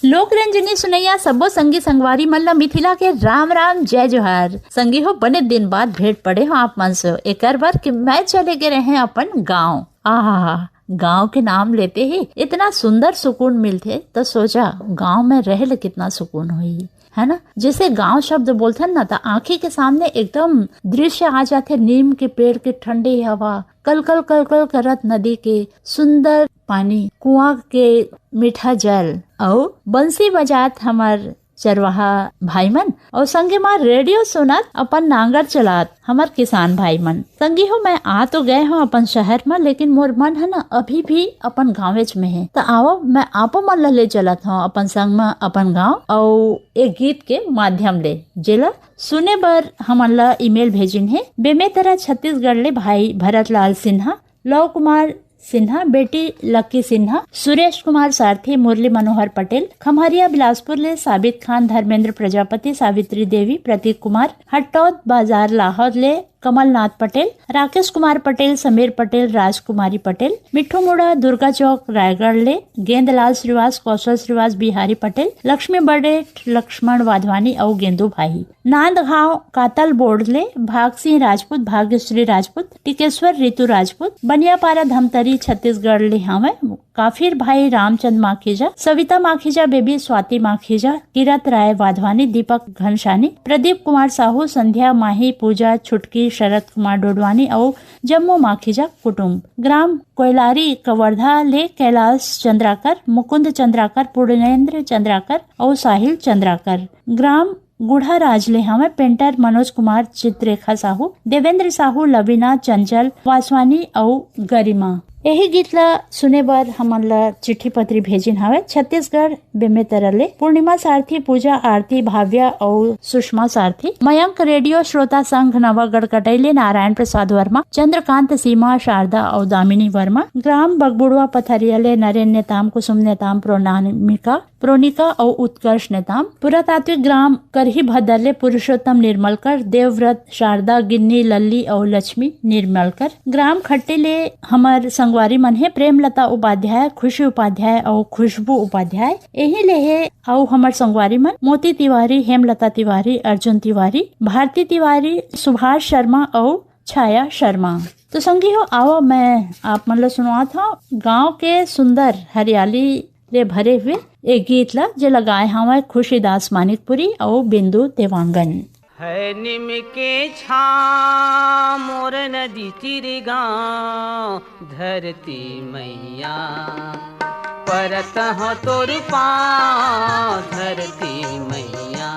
लोक रंजनी सुनैया सबो संगी संगवारी मन ला मिथिला के राम राम जय जोहार। संगी हो बने दिन बाद भेंट पड़े हो आप मन से। एकर बार कि मैं चले गए रहे अपन गाँव। आहा, गांव के नाम लेते ही इतना सुंदर सुकून मिलते, तो सोचा गांव में रह ले कितना सुकून हुई है ना। जैसे गांव शब्द बोलते ना तो आंखी के सामने एकदम दृश्य आ जाते। नीम के पेड़ के ठंडी हवा, कल कल कल कल करत नदी के सुंदर पानी, कुआं के मीठा जल और बंसी बजात हमार चरवाहा भाई मन और संगे माँ रेडियो सुनत अपन नांगर चलात हमार किसान भाई मन। संगी हो मैं आ तो गए हूँ अपन शहर में, लेकिन मोर मन है ना अभी भी अपन गाँवेच में है। तो आओ मैं आपो मन ला ले चलत हूँ अपन संग में अपन गाँव और एक गीत के माध्यम ले जेला सुने बर हमन ला ईमेल भेजिन है। बेमेतरा छत्तीसगढ़ ले भाई भरत लाल सिन्हा, लव कुमार सिन्हा, बेटी लक्की सिन्हा, सुरेश कुमार सारथी, मुरली मनोहर पटेल, खम्हरिया बिलासपुर ले साबित खान, धर्मेंद्र प्रजापति, सावित्री देवी, प्रतीक कुमार, हटौद बाजार लाहौर ले कमलनाथ पटेल, राकेश कुमार पटेल, समीर पटेल, राजकुमारी पटेल, मिठू मुड़ा दुर्गा चौक रायगढ़ ले गेंदलाल श्रीवास, कौशल श्रीवास, बिहारी पटेल, लक्ष्मी बड़ेट, लक्ष्मण वाधवानी और गेंदू भाई, नांदगांव कातल बोर्ड ले भाग सिंह राजपूत, भाग्यश्री राजपूत, टिकेश्वर ऋतु राजपूत, बनियापारा धमतरी छत्तीसगढ़ ले हमें काफिर भाई रामचंद माखीजा, सविता माखीजा, बेबी स्वाति माखीजा, किरत राय वाधवानी, दीपक घनशानी, प्रदीप कुमार साहू, संध्या माही, पूजा छुटकी, शरद कुमार डोडवानी और जम्मू माखीजा कुटुम्ब। ग्राम कोयलारी कवर्धा ले कैलाश चंद्राकर, मुकुंद चंद्राकर, पूर्णेंद्र चंद्राकर और साहिल चंद्राकर। ग्राम गुढ़ा राजले हमें पेंटर मनोज कुमार, चित्ररेखा साहू, देवेंद्र साहू, लवीना चंचल, वासवानी और गरिमा। यही गीत ला सुने बार हमन ला चिट्ठी पत्री भेजिन हवे छत्तीसगढ़ बेमेतरा ले पूर्णिमा सारथी, पूजा आरती, भाव्या और सुषमा सारथी, मयंक रेडियो श्रोता संघ नवागढ़ कटैले, नारायण प्रसाद वर्मा, चंद्रकांत, सीमा, शारदा और दामिनी वर्मा। ग्राम बगबुड़वा पथरिया ले नरेन नेताम, कुसुम नेताम, प्रोनिका और उत्कर्ष नेताम। पुरातात्विक ग्राम करही भदरले पुरुषोत्तम निर्मलकर, देवव्रत, शारदा, गिन्नी, लल्ली और लक्ष्मी निर्मलकर। ग्राम खट्टे ले हमार संगवारी मन है प्रेमलता उपाध्याय, खुशी उपाध्याय और खुशबू उपाध्याय। यही ले है और हमार संगवारी मन मोती तिवारी, हेमलता तिवारी, अर्जुन तिवारी, भारती तिवारी, सुभाष शर्मा और छाया शर्मा। तो संगी हो आओ मैं आप मन ला सुनवा था गाँव के सुंदर हरियाली ले भरे हुए एक गीत ला जो लगाए हमारे खुशीदास मानिकपुरी और बिंदु देवांगन। है निम के छाँव मोर नदी तीर गाँव, धरती मैया परत हो तोर पाँव, धरती मैया।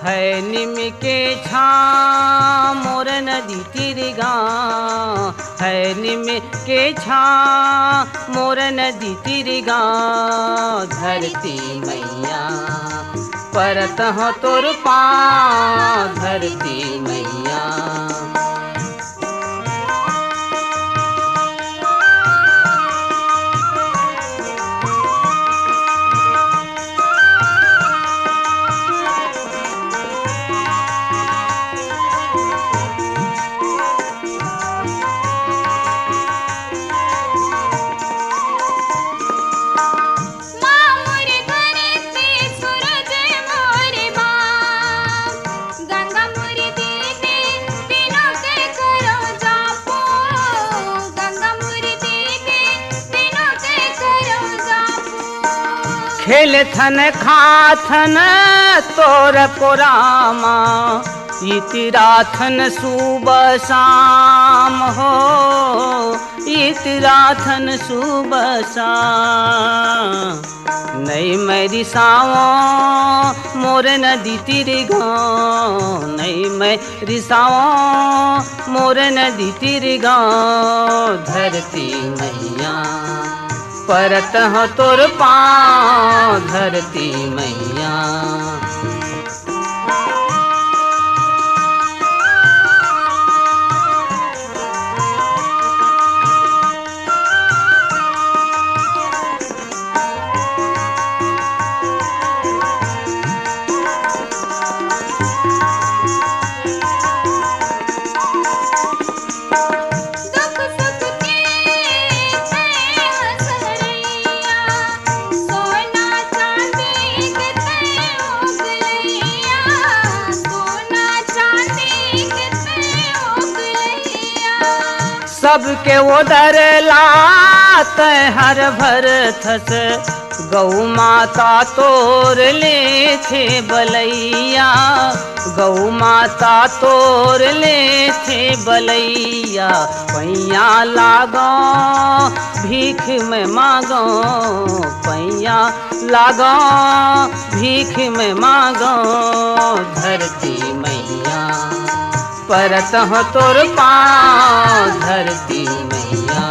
है निम के छाँव मोर नदी तीर गाँव, है निम के छाँव मोर नदी तीर गाँव, धरती मैया परत हो तोर पाँव, धरती मैया। खेल थन खाथन तोर पुरामा, इतिराथन सुबह शाम हो, इतिराथन सुबह शाम। नहीं मैं रिसाओ मोर नदी तीर गाँव, नहीं मैं रिसाओ मोर नदी तीर गाँव, धरती मैया परत हो तोर पाँव, धरती मैया। सोना चांदी सबके उधर लात हर भर थस गौ माता तोर ले थे बलैया, गौ माता तोर ले थे बलैया। पैया लागो भीख में मांगो, पैया लागो भीख में मांगो। धरती मैया परत हो तोर पाँव, धरती मैया।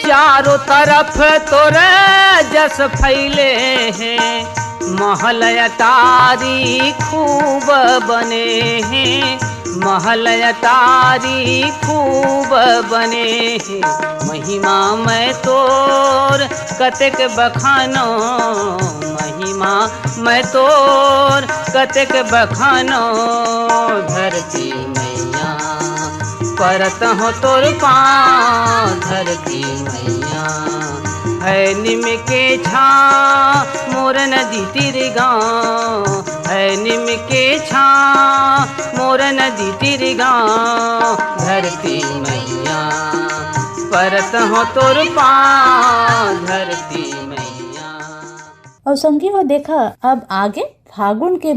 चारों तरफ तोरे जस फैले हैं, महल अटारी खूब बने हैं, महल अटारी खूब बने हैं। महिमा मैं तोर कतेक बखानो, महिमा मैं तोर कतेक बखानो। धरती मैया परत हो तोर पाँव, धरती मैया। है निम के छा मोर नदी तीर गाँव, है निम के छा मोर नदी तीर गाँव। धरती मैया परत हो तोर पाँव, धरती मैया। और संगी वो देखा अब आगे फागुन के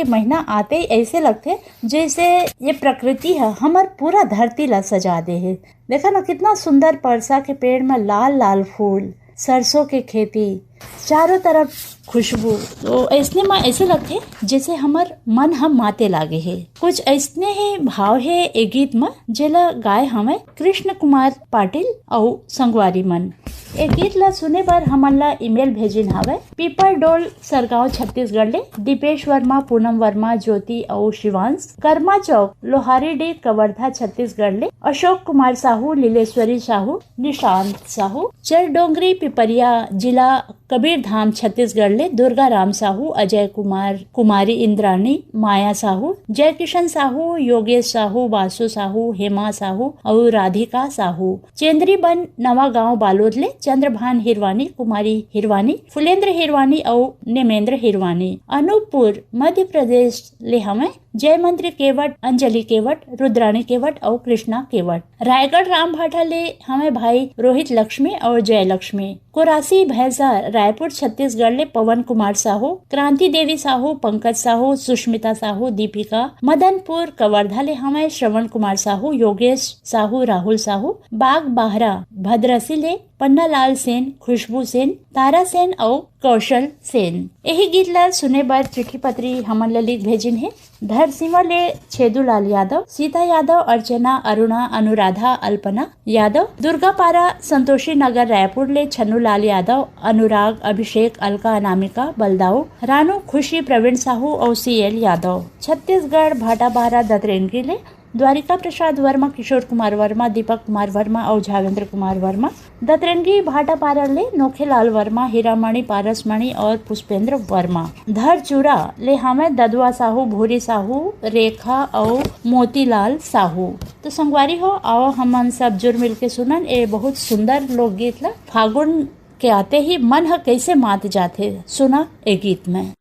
महीना आते ही ऐसे लगते जैसे ये प्रकृति है हमार पूरा धरती ला सजा दे है। देखा ना कितना सुंदर परसा के पेड़ में लाल लाल फूल, सरसों के खेती, चारों तरफ खुशबू। तो ऐसे लगते जैसे हमार मन हम माते लागे है। कुछ ऐसने ही भाव है ए गीत में जेला गाय हमें कृष्ण कुमार पाटिल और संगवारी मन। ए गीत ला सुने पर हमन ला ईमेल भेजिन हवे पीपल डोल सरगांव छत्तीसगढ़ ले दीपेश वर्मा, पूनम वर्मा, ज्योति और शिवांश, कर्मा चौक लोहारी डी कवर्धा छत्तीसगढ़ ले अशोक कुमार साहू, लीलेश्वरी साहू, निशांत साहू, चर डोंगरी पिपरिया जिला कबीर धाम छत्तीसगढ़ ले दुर्गा राम साहू, अजय कुमार, कुमारी इंद्राणी, माया साहू, जय किशन साहू, योगेश साहू, वासु साहू, हेमा साहू और राधिका साहू, चेंद्री बन नवा गाँव बालोद ले चंद्रभान हिरवानी, कुमारी हिरवानी, फुलेंद्र हिरवानी और नेमेंद्र हिरवानी, अनूपपुर मध्य प्रदेश ले हमें जय मंत्री केवट, अंजलि केवट, रुद्राणी केवट और कृष्णा केवट, रायगढ़ राम भाटा ले हमें भाई रोहित लक्ष्मी और जय लक्ष्मी, कोरासी भैंसा रायपुर छत्तीसगढ़ ले पवन कुमार साहू, क्रांति देवी साहू, पंकज साहू, सुष्मिता साहू, दीपिका, मदनपुर कवर्धा ले हमें श्रवण कुमार साहू, योगेश साहू, राहुल साहू, बाग बाहरा भद्रसी ले पन्ना लाल सेन, खुशबू सेन, तारा सेन और कौशल सेन। यही गीत ला सुने बर चिट्ठी पत्री हमन ला लिख भेजिन है धरसीमा ले छेदूलाल यादव, सीता यादव, अर्चना, अरुणा, अनुराधा, अल्पना यादव, दुर्गापारा संतोषी नगर रायपुर ले छन्नूलाल यादव, अनुराग, अभिषेक, अलका, अनामिका, बलदाऊ, रानू, खुशी, प्रवीण साहू और CL यादव, छत्तीसगढ़ भाटाबारा दतरेंगी ले द्वारिका प्रसाद वर्मा, किशोर कुमार वर्मा, दीपक कुमार वर्मा और झावेंद्र कुमार वर्मा, दतरंगी भाटापारा ले नोखेलाल वर्मा, हीरामणि, पारसमणि और पुष्पेंद्र वर्मा, धरचूरा ले हमें ददुआ साहू, भूरी साहू, रेखा और मोतीलाल साहू। तो संगवारी हो आओ हम सब जुड़ मिल के सुनन ए बहुत सुंदर लोकगीत ला। फागुन के आते ही मन ह कैसे मात जाते सुना ए गीत में।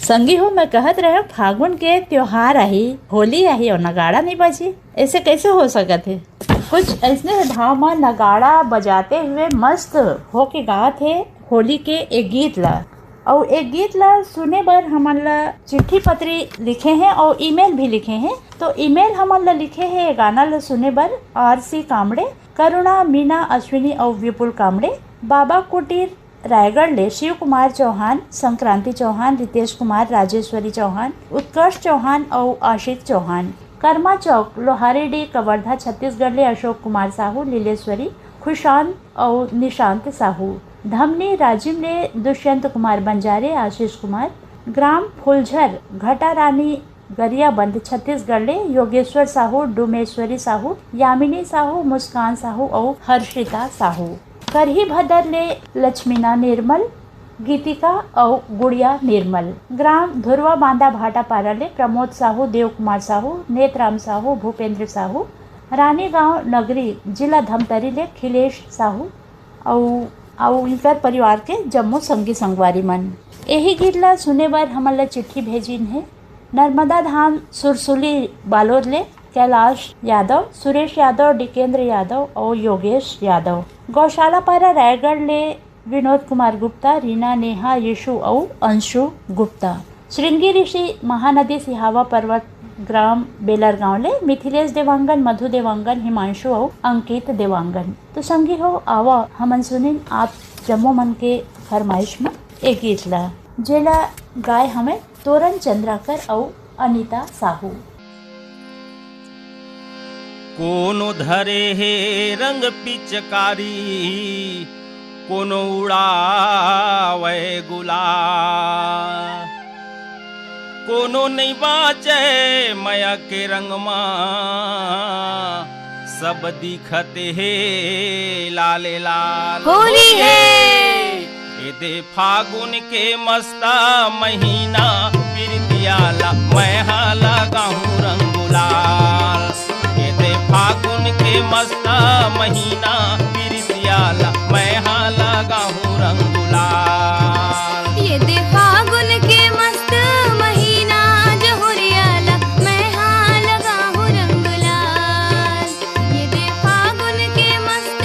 संगी हो मैं कहत रहे फागुन के त्योहार आई, होली आई और नगाड़ा नहीं बजी, ऐसे कैसे हो सकत है। कुछ ऐसने भाव में नगाड़ा बजाते हुए मस्त हो के गात है होली के एक गीत ला। और एक गीत ला सुने बर हमन ला चिट्ठी पत्री लिखे हैं और ईमेल भी लिखे हैं। तो ईमेल हमन ला लिखे हैं गाना ला सुने बर RC कामड़े, करुणा, मीना, अश्विनी और विपुल कामड़े, बाबा कुटीर रायगढ़ ले शिव कुमार चौहान, संक्रांति चौहान, रितेश कुमार, राजेश्वरी चौहान, उत्कर्ष चौहान और आशिक चौहान, कर्मा चौक लोहारेडी कवर्धा छत्तीसगढ़ ले अशोक कुमार साहू, लीलेश्वरी, खुशांत और निशांत साहू, धमनी राजिम ले दुष्यंत कुमार बंजारे, आशीष कुमार, ग्राम फुलझर घटा रानी गरियाबंद छत्तीसगढ़ ले योगेश्वर साहू, डुमेश्वरी साहू, यामिनी साहू, मुस्कान साहू और हर्षिता साहू, करही भदर ले लक्ष्मीना निर्मल, गीतिका और गुड़िया निर्मल, ग्राम धुरवा बांदा भाटा पारा ले प्रमोद साहू, देव कुमार साहू, नेतराम साहू, भूपेंद्र साहू, रानी गांव नगरी जिला धमतरी ले खिलेश साहू और इनकर परिवार के जम्मू संगी संगवारी मन। यही गीत ला सुने बर हमन ला चिट्ठी भेजिन है नर्मदा धाम सुरसुली बालोद ले कैलाश यादव, सुरेश यादव, डिकेंद्र यादव और योगेश यादव, गौशाला पारा रायगढ़ ले विनोद कुमार गुप्ता, रीना, नेहा, यीशु और अंशु गुप्ता, श्रृंगी ऋषि महानदी सिहावा पर्वत ग्राम बेलर गांव ले मिथिलेश देवांगन, मधु देवांगन, हिमांशु और अंकित देवांगन। तो संगी हो आवा हमन सुनिन आप जम्मू मन के फरमाइश में एक गीत ला जेला गाय हमें तोरण चंद्राकर और अनीता साहू। कोनो धरे हे रंग पिचकारी, कोनो उड़ावे गुलाल, कोनो नहीं बाचे माया के रंग सब दिखते हे लाले लाल। होली है ये दे फागुन के मस्ता महीना, पिरतियाला मैं हाला गाहूँ रंग गुलाल। ये दे फागुन के मस्ता महीना, पिरतियाला मैं हाला गाहूँ रंग गुलाल। ये दे फागुन के मस्त महीना, जहुरियाला मैं हाँ लगा हूँ रंग गुलाल। ये दे फागुन के मस्त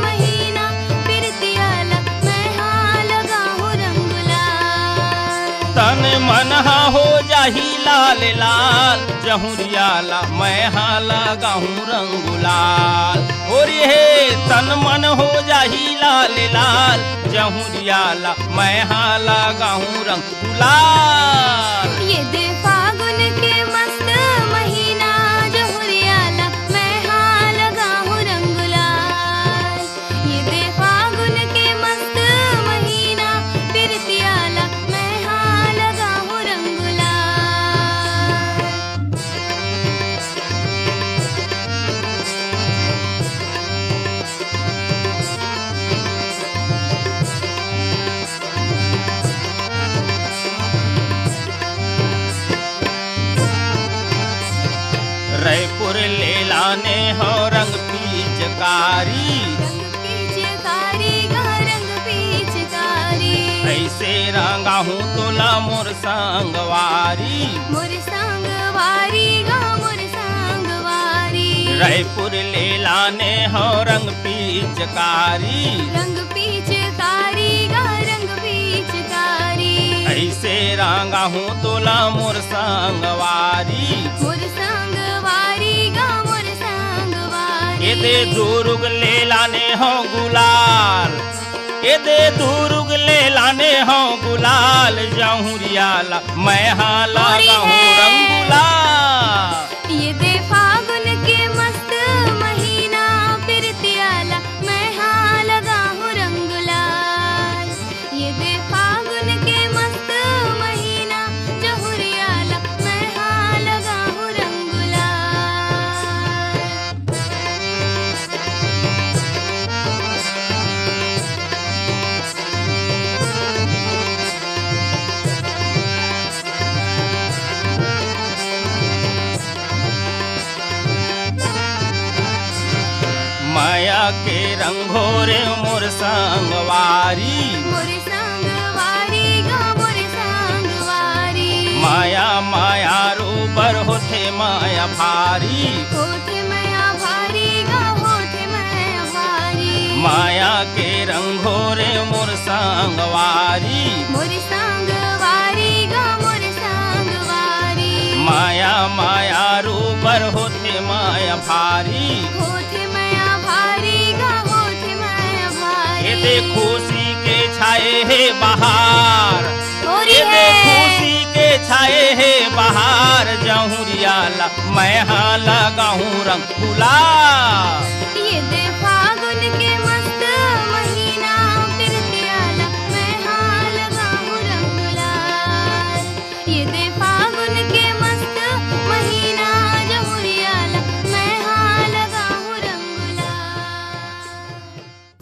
महीना, पिरतियाला मैं हाँ लगा हूँ रंग गुलाल। तन मन हो जाही लाल लाल, जहुरियाला मैं हाँ लगा हूँ रंग गुलाल। और ये तन मन हो जाही लाल लाल, जहुरियाला मैं हाँ लगा हूँ रंग गुलाल। ये दे फागुन के मस्त महीना, जहुरियाला मैं हाँ लगा हूँ रंग गुलाल। ये दे फागुन के मस्त महीना, पिरतियाला मैं हाँ लगा हूँ रंग गुलाल। रायपुर ले लाने हो रंग पिचकारी, रंग पिचकारी गा रंग पिचकारी। ऐसे रंगा हूँ तोला मोर संगवारी, मोर संगवारी गा मोर संगवारी। रायपुर ले लाने हो रंग पिचकारी, रंग पिचकारी गा रंग पिचकारी। ऐसे रंगा हूँ तोला मोर संगवारी। मोर संगवारी गा मोर संगवारी। ये दे दुर्ग ले लाने हो गुलाल, ये दे दुर्ग ले लाने हो गुलाल, जहुरियाला मैं हाँ लगा हूँ रंग गुलाल। ये दे फागुन के मस्त महीना, पिरतियाला मैं हाँ लगा हूँ रंग गुलाल। ये दे फागुन के मस्त महीना, जहुरियाला मैं हाँ लगा हूँ रंग गुलाल। माया के रंगोरे मोर संगवारी, मोर संगवारी गा मोर संगवारी। माया भारी। होठे माया भारी गा होठे माया भारी। माया के रंगोरे मोर संगवारी। मोर संगवारी गा मोर संगवारी। माया माया रूपर होते माया भारी। होठे माया भारी गा होठे माया भारी। ये दे खुशी के छाए है बहार। होरी ये दे है खुशी के छाए है बहार। जहुरियाला मैं हाँ लगाऊं रंग गुलाल। ये दे फागुन के मस्त महीना प्रीतियाला मैं हाँ लगाऊं रंग गुलाल। ये दे फागुन के मस्त महीना जमुरियाला मैं हाँ लगाऊं रंग गुलाल।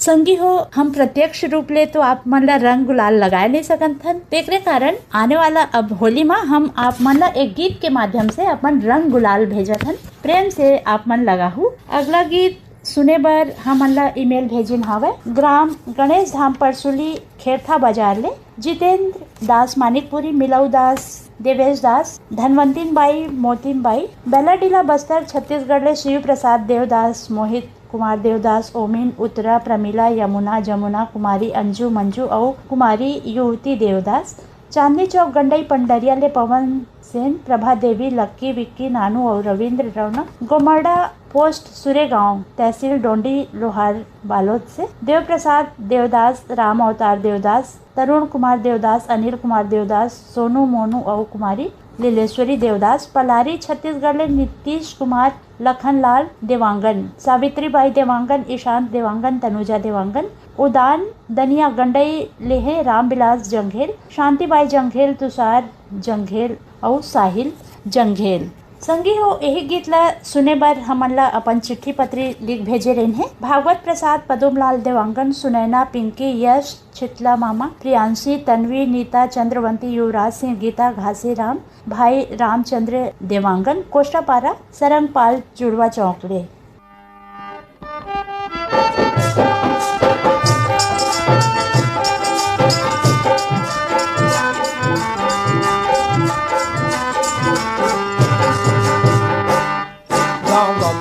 संगी हो हम प्रत्यक्ष रूप ले तो आप मन ला रंग गुलाल लगाए नहीं सकन थन। तेकरे कारण आने वाला अब होली में हम आप मन ला एक गीत के माध्यम से अपन रंग गुलाल भेजत हन। प्रेम से आप मन लगाहू। अगला गीत सुने बर हमन ला ईमेल भेजिन हवे ग्राम गणेश धाम परसुली खेरथा बाजार ले जितेंद्र दास मानिकपुरी, मिलाऊ दास, देवेश दास, धनवंतीन बाई, मोतीन बाई, बेलाडीला बस्तर छत्तीसगढ़ ले शिव प्रसाद देवदास, मोहित कुमार देवदास, ओमिन, उत्तरा, प्रमिला, यमुना, जमुना कुमारी, अंजू, मंजू और कुमारी युवती देवदास, चांदनी चौक गंडई पंडरिया ले पवन सेन, प्रभा देवी, लक्की, विक्की, नानू और रविंद्र रौनक, गोमरडा पोस्ट सुरेगांव, तहसील डोंडी, लोहार बालोद से देव प्रसाद देवदास, राम अवतार देवदास, तरुण कुमार देवदास, अनिल कुमार देवदास, सोनू, मोनू और कुमारी लीलेश्वरी देवदास, पलारी छत्तीसगढ़ ले नीतीश कुमार, लखनलाल देवांगन, सावित्रीबाई देवांगन, ईशांत देवांगन, तनुजा देवांगन, उदान दनिया गंडई लेहे रामविलास जंघेल, शांतिबाई जंघेल, तुषार जंघेल और साहिल जंघेल। संगी हो यही गीत ला सुने बर हमन ला अपन चिट्ठी पत्री लिख भेजे रहे हैं। भागवत प्रसाद, पदुमलाल देवांगन, सुनैना, पिंकी, यश, छितला मामा, प्रियांशी, तन्वी, नीता, चंद्रवंती, युवराज सिंह, गीता, घासी राम, भाई रामचंद्र देवांगन, कोष्टापारा, सरंगपाल, जुड़वा चौकड़े।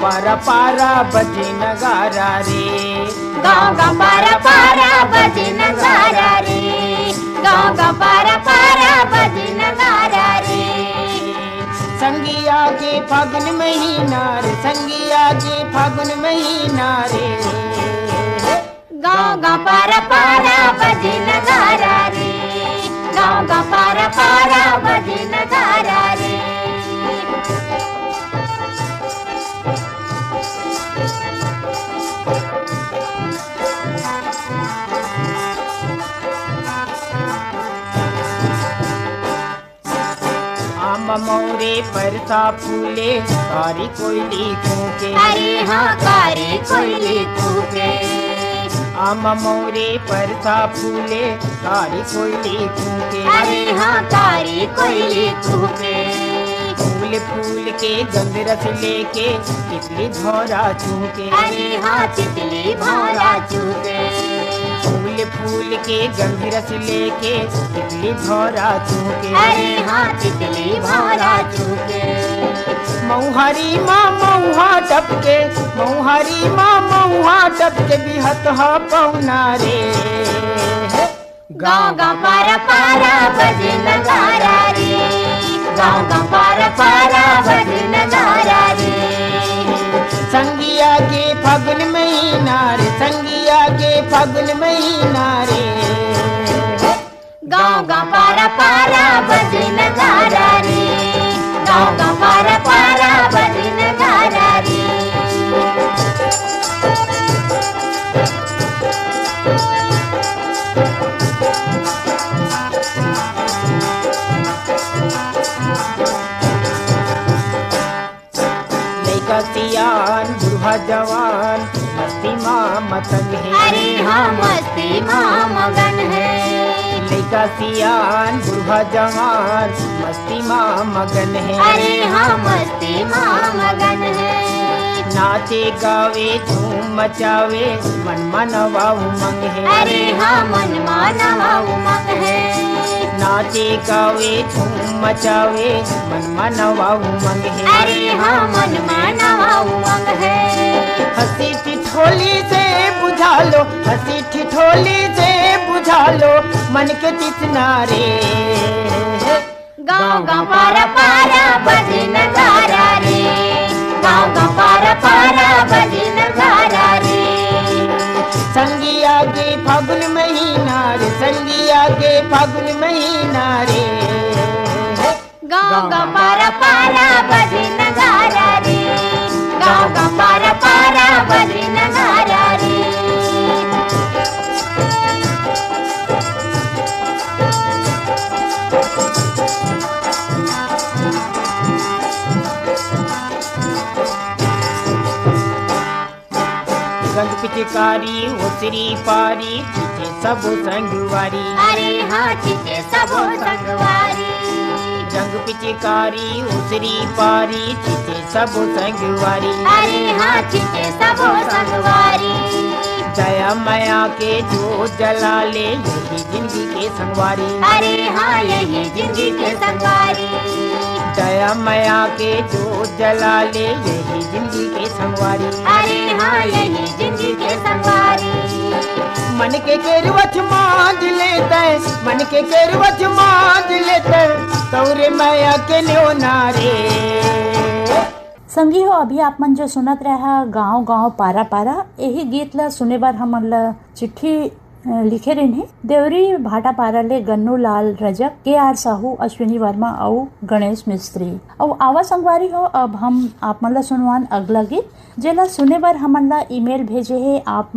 पारा पारा बजे नगारा रे, गाँव का पारा पारा बजे नगारा रे, गाँव का पारा पारा बजे नगारा रे। संगिया के फागुन महीना रे, संगिया के फागुन महीना रे, गाँव का पारा पारा बजे नगारा रे, गाँव का पारा पारा बजे नगारा रे। मोरे परसा फूले कारी कोयली कूके, अरे हाँ कारी कोयली कूके। आम मोरे परसा फूले कारी कोयली कूके, अरे हाँ कारी कोयली कूके। फूल फूल के गंध रस लेके तितली भौरा चूके, अरे हाँ तितली भौरा चूके। फूल फूल के गंध रस लेके तितली भौरा चूके, अरे हाँ तितली भौरा चूके। मऊहारी माँ मऊहा टपके, मऊहारी माँ मऊहा टपके बिहत हा पौना रे। गाँव का पारा पारा बजे नगारा रे, गाँव का पारा पारा बजे नगारा रे। संगिया के फागुन महीना रे, संगिया के फागुन महीना रे, गाँव का पारा पारा बजे नगारा रे, गाँव का पारा पारा बजे नगारा रे। लइका सियान बुढ़ा जवान मस्ती माँ मतंग है, अरे हाँ मस्ती माँ मगन है। लइका सियान बुढ़ा जवान मस्ती माँ मगन है, अरे हाँ मस्ती माँ मगन है। नाचे गावे झूम मचावे मन मनवा उमंग है, अरे हाँ मन मानवा उमंग है। नाचे गावे धूम मचावे मन मनवा उमंग है। अरे हाँ मन मानवा उमंग है। हंसी ठिठोली से बुझा लो, हंसी ठिठोली से बुझा लो मन के तितना रे। गाँव गाँव पारा पारा बजे नगारा रे, गाँव गाँव पारा पारा बजे नगारा रे। संगिया के फागुन महीना रे, संगिया के फागुन महीना रे। गाँव गाँव पारा पारा बजे नगारा रे, गाँव गाँव पारा पारा बजे नगारा रे। रंग पिचकारी उतरी पारी खींचे सबो संगवारी। अरे हाँ खींचे सबो संगवारी। रंग पिचकारी उतरी पारी खींचे सबो संगवारी। अरे हाँ खींचे सबो संगवारी। दया माया के जो जला ले यही जिंदगी के संगवारी। अरे हाँ यही जिंदगी के संगवारी। दया माया के जो जला ले यही जिंदगी के संगवारी। अरे हाँ यही जिंदगी के संगवारी। मन के केरवच मांझ लेते, मन के केरवच मांझ लेते तौरे माया के न्यो नारे। संगी हो अभी आप मन जो सुनत रहा गाँव गाँव पारा पारा, यही गीत ला सुने बार हमन ला चिट्ठी लिखे रहे देवरी भाटा पारा ले गन्नू लाल रजक, के.आर. साहू, अश्विनी वर्मा और गणेश मिस्त्री। और आवा संगवारी हो अब हम आप मन ला सुनवान अगला गीत जेला सुने बर हमन ला ईमेल भेजे है आप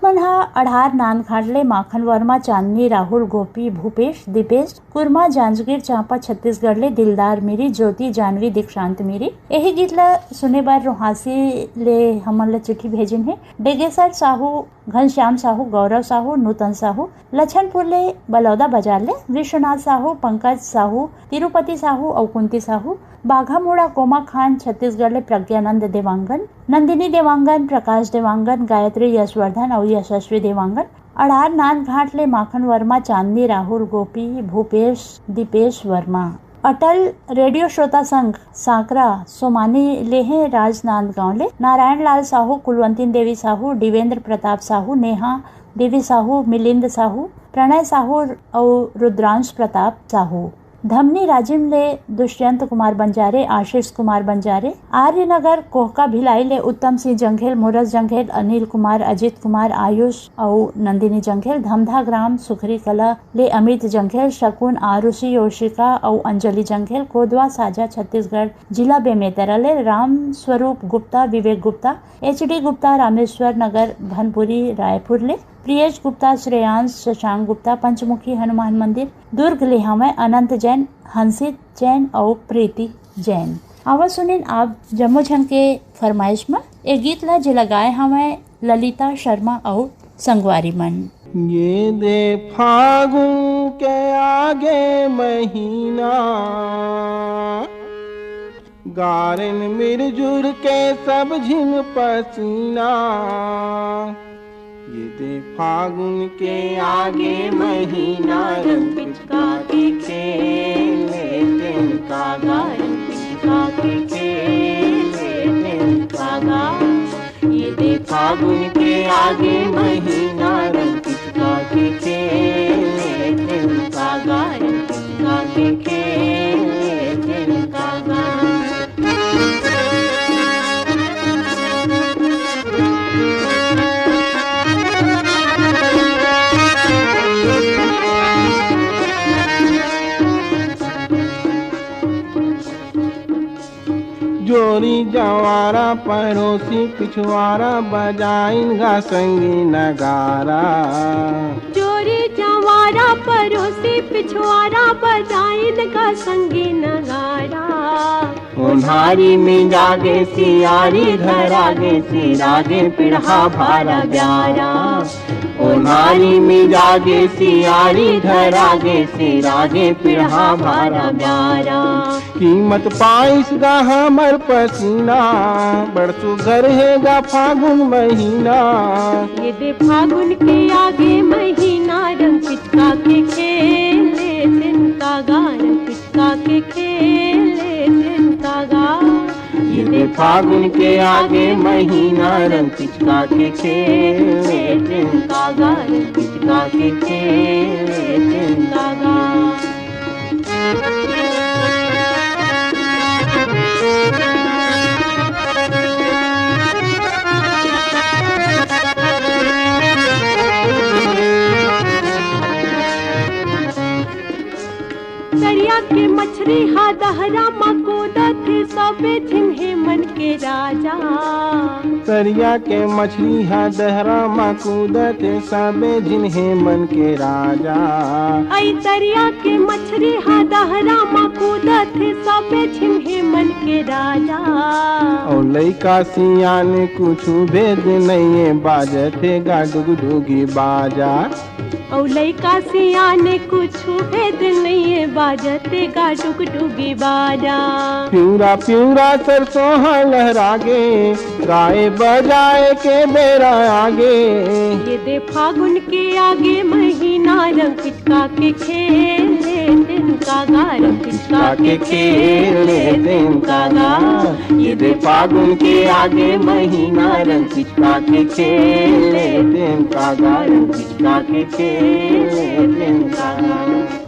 मन हा अढ़ार नानखाटले माखन वर्मा, चांदनी, राहुल, गोपी, भूपेश, दीपेश, कुरमा, जांजगीर चांपा, छत्तीसगढ़ ले दिलदार मेरी, ज्योति, जानवी, दीक्षांत मेरी। यही गीत ला सुने बार रोहासी ले हमन ला चिट्ठी भेजिन है डेगेसर साहू, घनश्याम साहू, गौरव साहू, नूतन साहू, लछनपुर ले बलौदा बाजार ले विश्वनाथ साहू, पंकज साहू, तिरुपति साहू और कुंती साहू, बाघा मोड़ा, कोमा खान, छत्तीसगढ़ ले प्रज्ञानंद देवांगन, नंदिनी देवांगन, प्रकाश देवांगन, गायत्री यशवर्धन और यशस्वी देवांगन, अढ़ार नानघाट ले माखन वर्मा, चांदनी, राहुल, गोपी, भूपेश, दीपेश वर्मा। अटल रेडियो श्रोता संघ सांकरा सोमानी लेहे राजनांदगांव ले नारायण लाल साहू, कुलवंतीन देवी साहू, दिवेंद्र प्रताप साहू, नेहा देवी साहू, मिलिंद साहू, प्रणय साहू और रुद्रांश प्रताप साहू। धमनी राजिम ले दुष्यंत कुमार बंजारे, आशीष कुमार बंजारे, आर्यनगर कोहका भिलाई ले उत्तम सिंह जंघेल, मुरज जंघेल, अनिल कुमार, अजित कुमार, आयुष और नंदिनी जंघेल, धमधा ग्राम सुखरी कला ले अमित जंघेल, शकुन, आरुषि, योशिका और अंजलि जंघेल, कोदवा साजा छत्तीसगढ़ जिला बेमेतरा ले राम स्वरूप गुप्ता, विवेक गुप्ता, HD गुप्ता, रामेश्वर नगर भनपुरी रायपुर ले प्रियेश गुप्ता, श्रेयांश, शशांक गुप्ता, पंचमुखी हनुमान मंदिर दुर्ग ले हमें अनंत जैन, हंसित जैन और प्रीति जैन। आवाज सुनिन आप जम्मू झन के फरमाइश में एक गीत ला जे लगाए हमें ललिता शर्मा और संगवारी मन। ये दे फागुन के आगे महीना, गारन मिरजुर के सब झिम पसीना। ये दे फागुन के आगे महीना, रंग पिचका के खेले तिनका गा, रंग पिचका के खेले तिनका गा। ये दे फागुन के आगे महीना, रंग पिचका के खेले तिनका गा, रंग पिचका के खेले तिनका गा। जोरी जवारा पड़ोसी पिछवारा, बजाइन गा संगी नगारा। जोरी जवारा पड़ोसी पिछवारा, बजाइन गा संगी नगारा। उन्हारी में जागे सियारी, घर आगे सिरागे पिढ़ा भारा ब्यारा। उन्हारी में जागे सियारी, घर आगे सिरागे पिढ़ा भारा ब्यारा। कीमत पाइस गा हमर पसीना, बरसो घर है गा फागुन महीना। ये दे फागुन के आगे महीना, रंग पिचका के खेले तिनका के खेले तिनका गा। ये दे फागुन के आगे महीना रंग पिचका के खेले तिनका गा, रंग पिचका के खेले तिनका गा। दरिया के मछली हा दहरा मकोदा थे सबे झिन्हे मन के राजा। दरिया के मछली हा दहरा मा कूदत सबे जिन्हे मन के राजा। आई दरिया के मछली हा दहरा मकोदा थे सबे झिन्हे मन के राजा। और लइका सियान कुछ भेद नहीं बाजते गा डुगडुगी बाजा। और लइका सियाने कुछ भेद नहीं है बाजते गा डुगडुगी बाजा। प्यूरा प्यूरा सरसों लहरागे गाए बजाए के बेरा आगे। ये दे फागुन के आगे महीना रंग पिचका के खेले तिनका गा, रंग पिचका के खेले तिनका गा। ये दे फागुन के आगे महीना रंग पिचका के खेले तिनका गा, रंग पिचका के खेले तिनका गा।